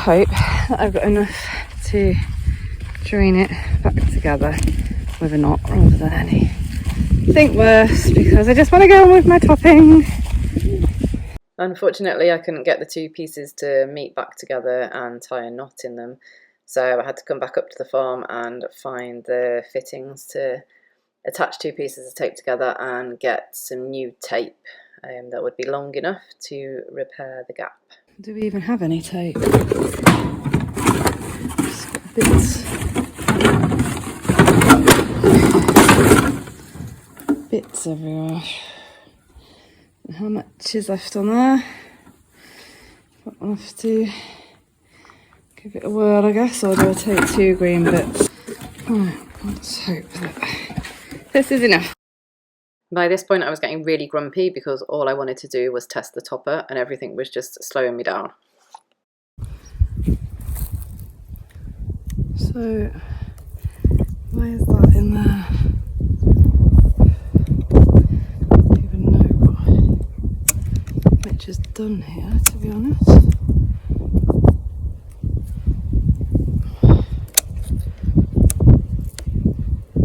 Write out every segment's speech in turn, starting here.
hope that I've got enough to join it back together with a knot rather than anything worse, because I just want to go on with my topping. Unfortunately, I couldn't get the two pieces to meet back together and tie a knot in them, so I had to come back up to the farm and find the fittings to attach two pieces of tape together and get some new tape that would be long enough to repair the gap. Do we even have any tape? Just got bits everywhere. How much is left on there? I'll have to give it a whirl, I guess, or do I take two green bits? Right, let's hope that this is enough. By this point I was getting really grumpy because all I wanted to do was test the topper and everything was just slowing me down. So, why is that in there? I don't even know what Mitch has done here, to be honest.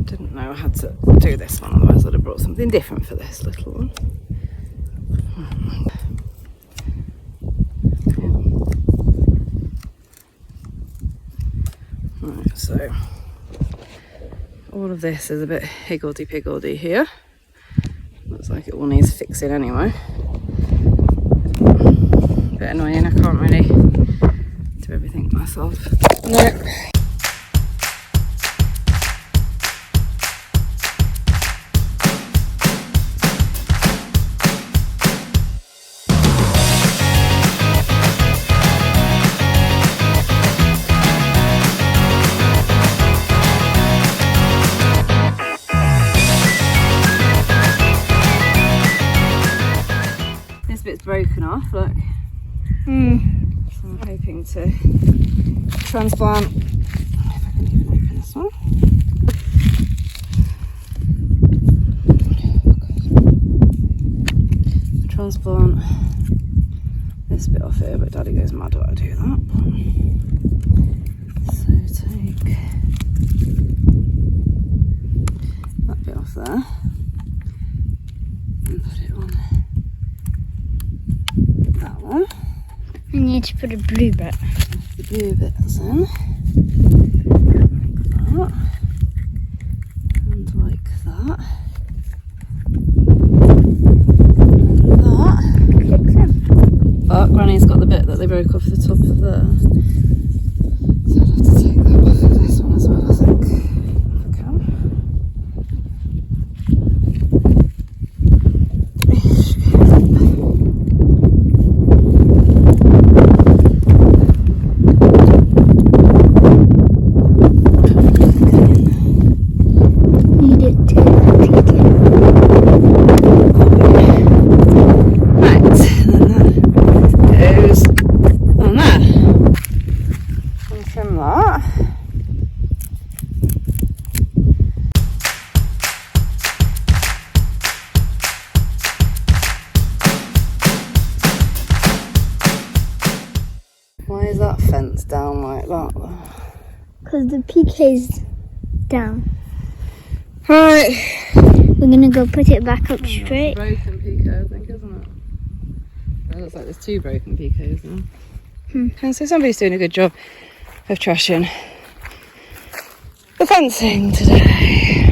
Didn't know I had to do this one, otherwise I'd have brought something different for this little one. Right, so all of this is a bit higgledy-piggledy here. Looks like it all needs fixing anyway. A bit annoying, I can't really do everything myself. No. Bit's broken off, look. So I'm hoping to transplant, if I can even open this one. Transplant this bit off here, but Daddy goes mad when I do that. So take that bit off there and put it on that one. I need to put a blue bit. The blue bits in. Like that. And like that. And that. Oh, Granny's got the bit that they broke off the top of there. So I'll have to take that off of this one as well, I think. If I can. Why is that fence down like that? Because the PK's down. Right. We're going to go put it back up straight. Broken PK, I think, isn't it? It looks like there's two broken PKs now. And so somebody's doing a good job of trashing the fencing today.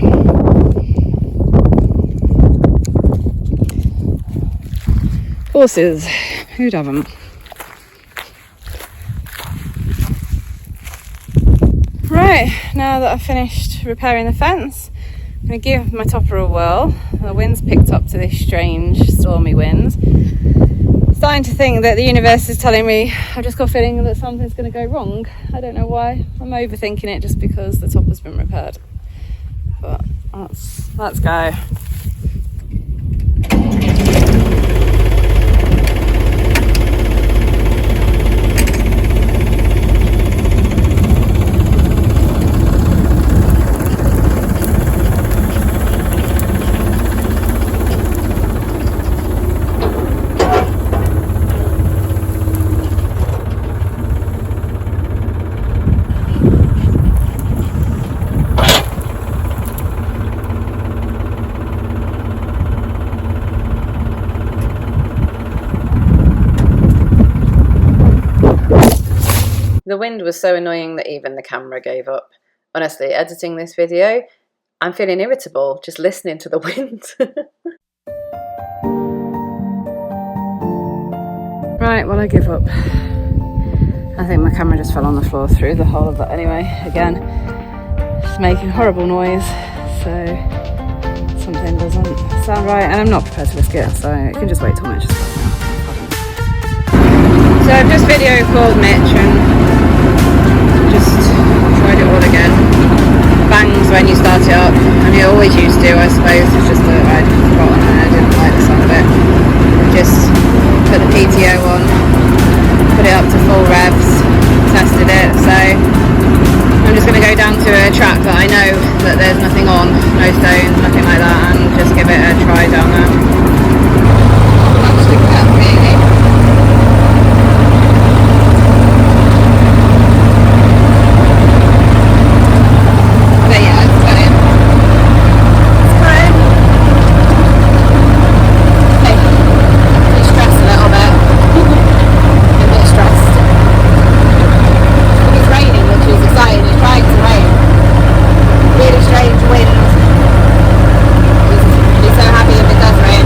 Horses, who'd have them? Right, now that I've finished repairing the fence, I'm going to give my topper a whirl. The wind's picked up to this strange stormy wind. Starting to think that the universe is telling me, I've just got a feeling that something's going to go wrong. I don't know why. I'm overthinking it just because the topper's been repaired. But let's go. The wind was so annoying that even the camera gave up. Honestly, editing this video, I'm feeling irritable just listening to the wind. Right, well, I give up. I think my camera just fell on the floor through the whole of that anyway. Again, it's making horrible noise, so something doesn't sound right, and I'm not prepared to risk it, so it can just wait till Mitch is back now. So I've just video called Mitch and just tried it all again. Bangs when you start it up, and you always used to, I suppose. It's just that I'd forgotten and I didn't like the sound of it. Just put the PTO on, put it up to full revs, tested it, so I'm just going to go down to a track that I know that there's nothing on, no stones, nothing like that, and just give it a try down there. Actually, that really. But yeah, it's fine. It's fine. Hey, you stressed a little bit. A bit stressed. It's raining, which is exciting. It's trying to rain. Really strange wind. I'd be so happy if it does rain.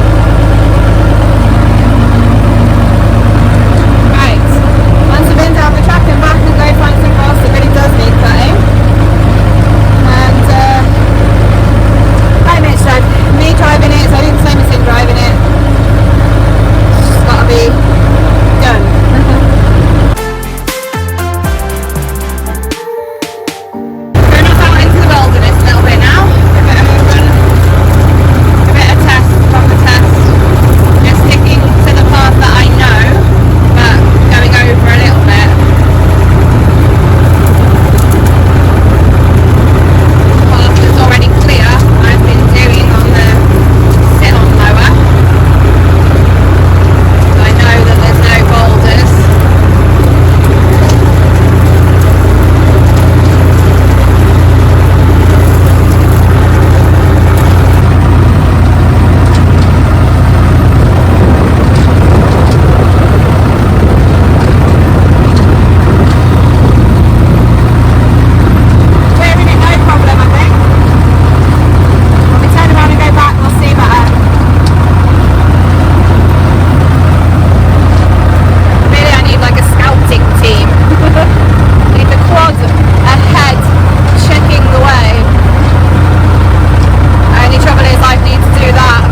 Right, once I've been down the track and back and go find some grass that really does need cutting. And hi Mitch, so me driving it, so I didn't say anything driving it. It's just gotta be done. Going off out into the wilderness a little bit now. A bit of a run, a bit of test from the test. Just sticking to the path that I know, but going over a little bit. Path that's already clear, I've been doing on the sit-on mower. So I know that there's no boulders. Clearing it, no problem, I think. When we turn around and go back, we'll see better. Really, I need like a scouting team. Need the quad ahead, checking the way. Only trouble is I need to do that.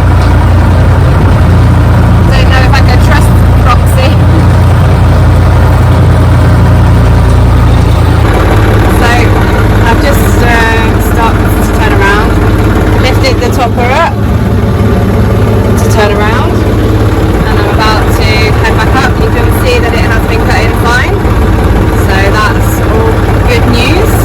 Don't know if I can trust proxy. So I've just stopped to turn around, lifted the topper up to turn around, and I'm about to head back up. You can see that it has been cut in fine, so that's all good news.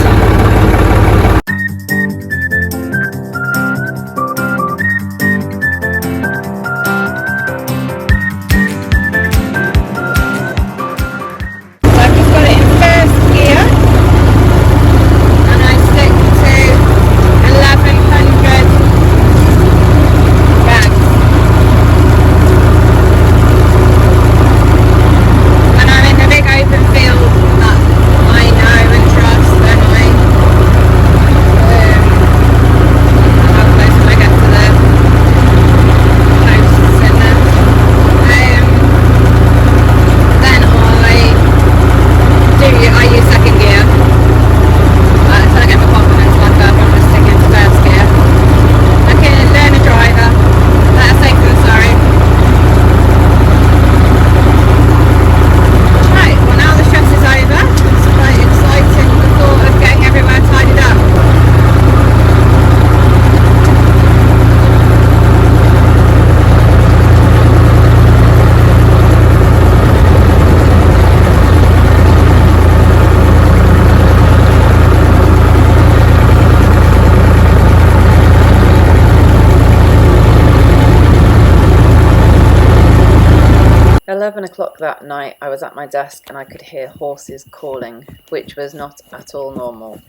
11 o'clock that night, I was at my desk and I could hear horses calling, which was not at all normal.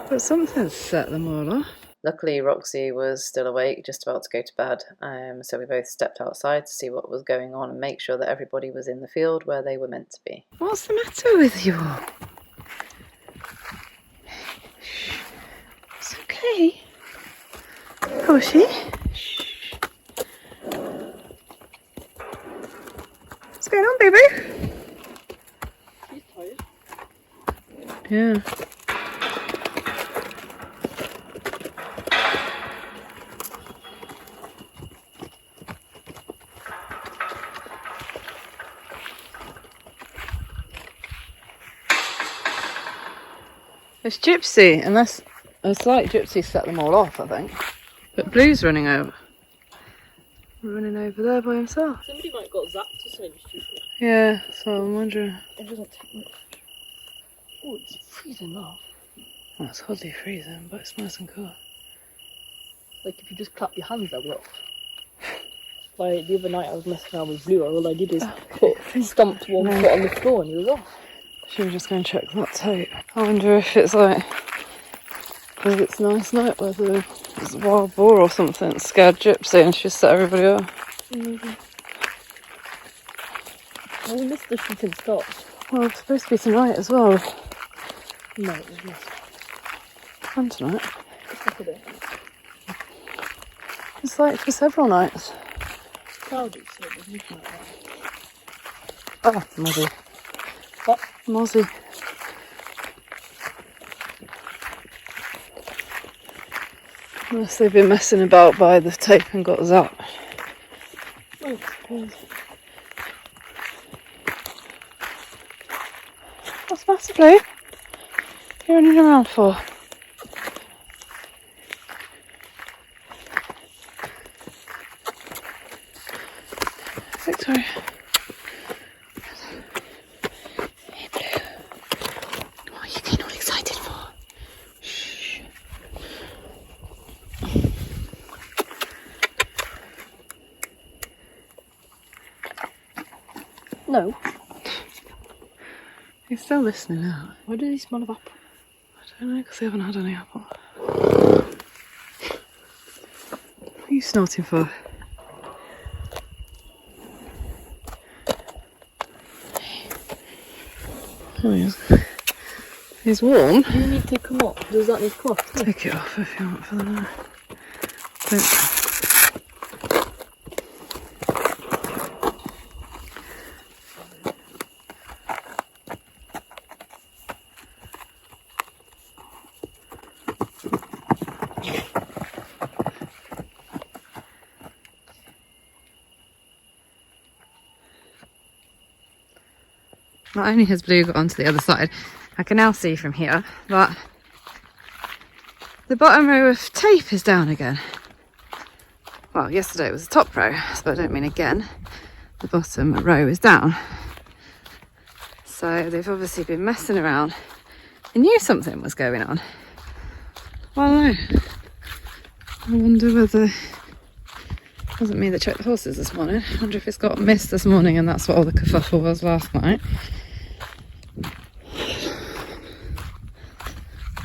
But something set them all off. Luckily, Roxy was still awake, just about to go to bed, so we both stepped outside to see what was going on and make sure that everybody was in the field where they were meant to be. What's the matter with you all? It's okay. Pushy. What's going on, baby? She's tired. Yeah. It's Gypsy, unless a slight Gypsy set them all off, I think. But Blue's running over. Running over there by himself. Somebody might have got zapped or something stupid. Yeah, so I'm wondering. It doesn't take much. Oh, it's freezing off. Well, it's hardly freezing, but it's nice and cool. Like if you just clap your hands, they'll be off. Like the other night I was messing around with Blue, all I did is stomped one foot on the floor and he was off. Should we just go and check that tape? I wonder if it's like, because it's nice night weather, it's a wild boar or something scared Gypsy and she's set everybody off. Maybe. Well, we missed the shooting start. Well, it's supposed to be tonight as well. No, it was missed. And tonight. Just look at it. It's like for several nights. Cloudy, so it was nothing like that. Oh, Mozzie. What? Mozzie. Unless they've been messing about by the tape and got zapped. Oh, God. What's the matter, Blue? You're running around for? Victoria. Hey, Blue. What are you getting all excited for? Shh. No. He's still listening out. Why do they smell of apple? I don't know, because they haven't had any apple. What are you snorting for? Oh, he's warm. You need to come up. Does that need cloth? Take it off if you want for the night. Don't. Not only has Blue got onto the other side, I can now see from here that the bottom row of tape is down again. Well, yesterday it was the top row, so I don't mean again. The bottom row is down. So they've obviously been messing around. They knew something was going on. Well, no. I wonder whether... It wasn't me that checked the horses this morning. I wonder if it's got missed this morning and that's what all the kerfuffle was last night.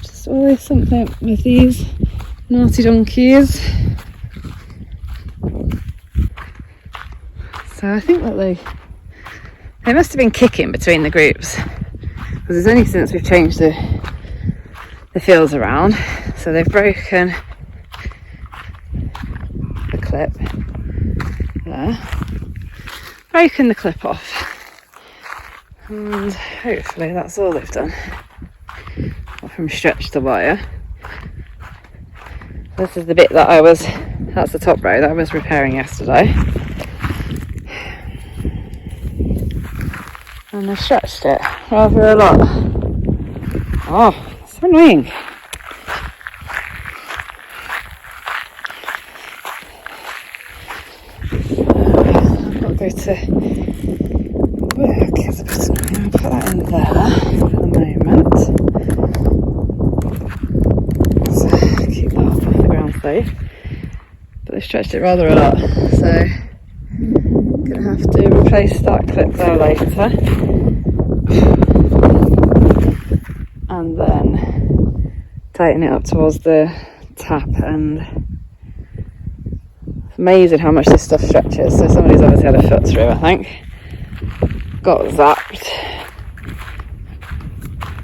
Just always something with these naughty donkeys. So I think that they must have been kicking between the groups, because it's only since we've changed the fields around. So they've broken the clip there, broken the clip off, and hopefully that's all they've done. From stretch the wire. This is the bit that that's the top row that I was repairing yesterday. And I've stretched it rather a lot. Oh, so annoying. I've got to go to work. I'm going to put that in there for the moment. So keep that off the ground safe. But they stretched it rather a lot, so I'm going to have to replace that clip there later. And then tighten it up towards the tap, and it's amazing how much this stuff stretches. So somebody's obviously had a foot through, I think. Got zapped.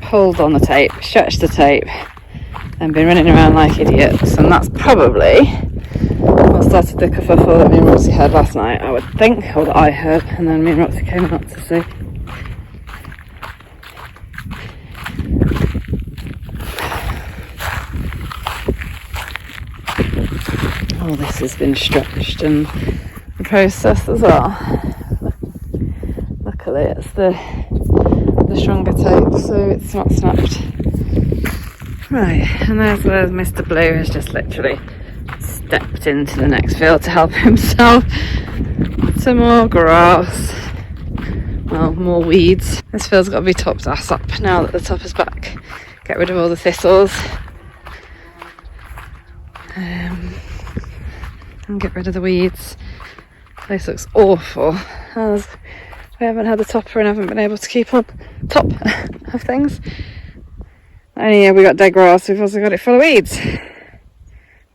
Pulled on the tape, stretched the tape, and been running around like idiots. And that's probably what started the kerfuffle that me and Roxy heard last night, I would think, or that I heard, and then me and Roxy came out to see. All this has been stretched and processed as well. Luckily it's the stronger tape, so it's not snapped. Right, and there's where Mr. Blue has just literally stepped into the next field to help himself to more grass, well, more weeds. This field's got to be topped ass up now that the top is back. Get rid of all the thistles. And get rid of the weeds. This looks awful, as we haven't had the topper and haven't been able to keep on top of things. And yeah, we got dead grass, we've also got it full of weeds.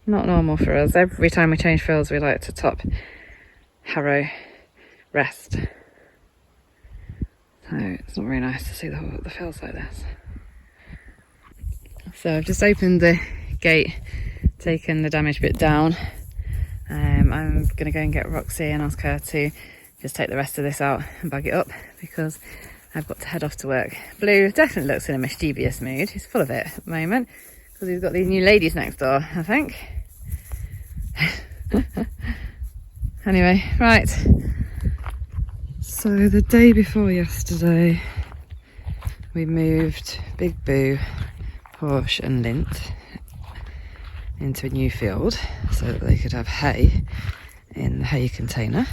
Not normal for us. Every time we change fields we like to top, harrow, rest. So it's not very nice to see the fields like this. So I've just opened the gate, taken the damaged bit down. I'm going to go and get Roxy and ask her to just take the rest of this out and bag it up, because I've got to head off to work. Blue definitely looks in a mischievous mood. He's full of it at the moment because he's got these new ladies next door, I think. Anyway, right. So the day before yesterday, we moved Big Boo, Porsche and Lint into a new field so that they could have hay in the hay container.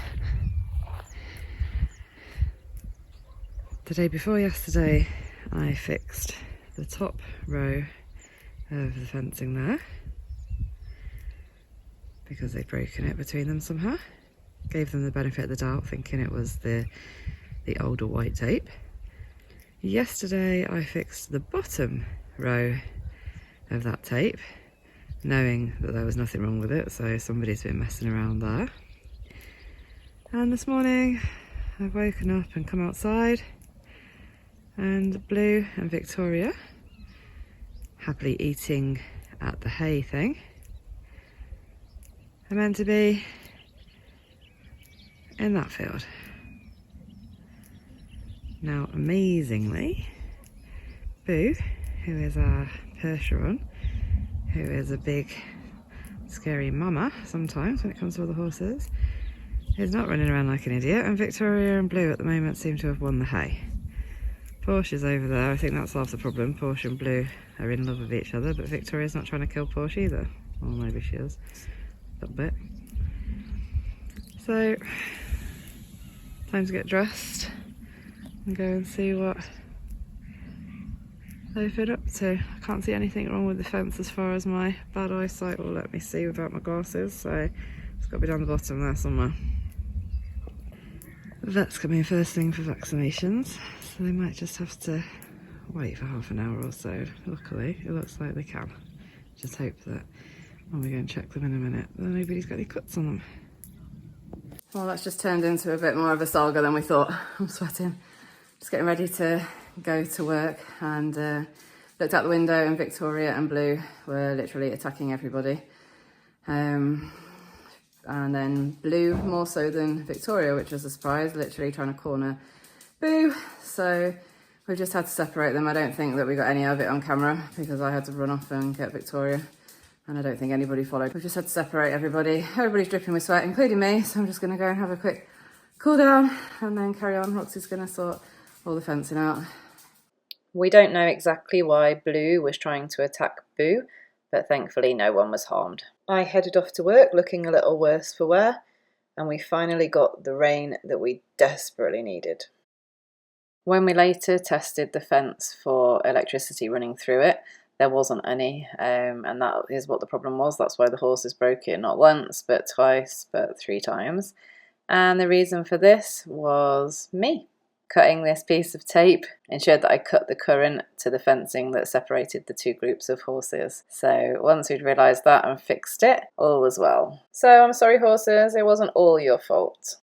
The day before yesterday, I fixed the top row of the fencing there because they'd broken it between them somehow. Gave them the benefit of the doubt, thinking it was the older white tape. Yesterday I fixed the bottom row of that tape, knowing that there was nothing wrong with it, so somebody's been messing around there. And this morning I've woken up and come outside, and Blue and Victoria, happily eating at the hay thing, are meant to be in that field. Now, amazingly, Boo, who is our Percheron, who is a big scary mama sometimes when it comes to other horses, is not running around like an idiot, and Victoria and Blue at the moment seem to have won the hay. Porsche's over there. I think that's half the problem. Porsche and Blue are in love with each other, but Victoria's not trying to kill Porsche either. Or maybe she is a little bit. So, time to get dressed and go and see what they've been up to. I can't see anything wrong with the fence as far as my bad eyesight will let me see without my glasses, so it's got to be down the bottom there somewhere. The vet's coming first thing for vaccinations, so they might just have to wait for half an hour or so. Luckily, it looks like they can. Just hope that when we go and check them in a minute, that nobody's got any cuts on them. Well, that's just turned into a bit more of a saga than we thought. I'm sweating. Just getting ready to go to work, and looked out the window and Victoria and Blue were literally attacking everybody. And then Blue more so than Victoria, which was a surprise, literally trying to corner Boo. So we've just had to separate them. I don't think that we got any of it on camera because I had to run off and get Victoria, and I don't think anybody followed. We've just had to separate everybody. Everybody's dripping with sweat, including me, so I'm just going to go and have a quick cool down and then carry on. Roxy's going to sort all the fencing out. We don't know exactly why Blue was trying to attack Boo, but thankfully no one was harmed. I headed off to work looking a little worse for wear, and we finally got the rain that we desperately needed. When we later tested the fence for electricity running through it, there wasn't any, and that is what the problem was. That's why the horses broke it, not once, but twice, but 3 times. And the reason for this was me, Cutting this piece of tape ensured that I cut the current to the fencing that separated the two groups of horses. So once we'd realised that and fixed it, all was well. So I'm sorry horses, it wasn't all your fault.